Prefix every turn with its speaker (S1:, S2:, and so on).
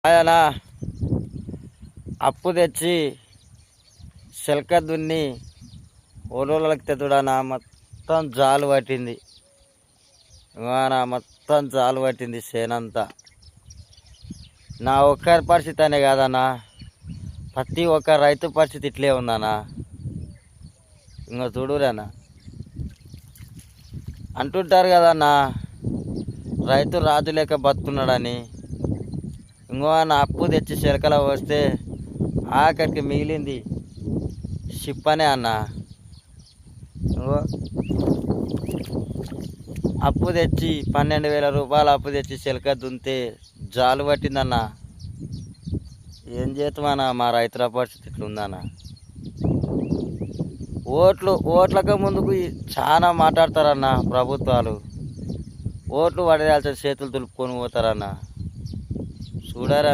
S1: ఆయన అప్పు తెచ్చి శిల్క దున్ని ఓలోళ్ళకి తెతుడానా మొత్తం జాలు పట్టింది. మొత్తం జాలు పట్టింది చేనంతా. నా ఒక్కరి పరిస్థితి అనే కాదన్నా, ప్రతి ఒక్క రైతు పరిస్థితి ఇట్లే ఉందన్నా. ఇంకా చూడురేనా అంటుంటారు కదన్నా, రైతు రాజు లేక బతుకున్నాడని. ఇంకో నా అప్పు తెచ్చి చిలకలో వస్తే ఆఖరికి మిగిలింది షిప్పనే అన్న. అప్పు తెచ్చి 12,000 రూపాయలు అప్పు తెచ్చి చిలక దున్నితే జాలు పట్టిందన్న. ఏం చేస్తామన్నా, మా రైతుల పరిస్థితి ఇట్లుందన్న. ఓట్లకు ముందుకు చాలా మాట్లాడతారన్న ప్రభుత్వాలు. ఓట్లు పడేయాల్సిన చేతులు దులుపుకొని పోతారన్న. చూడారన్న.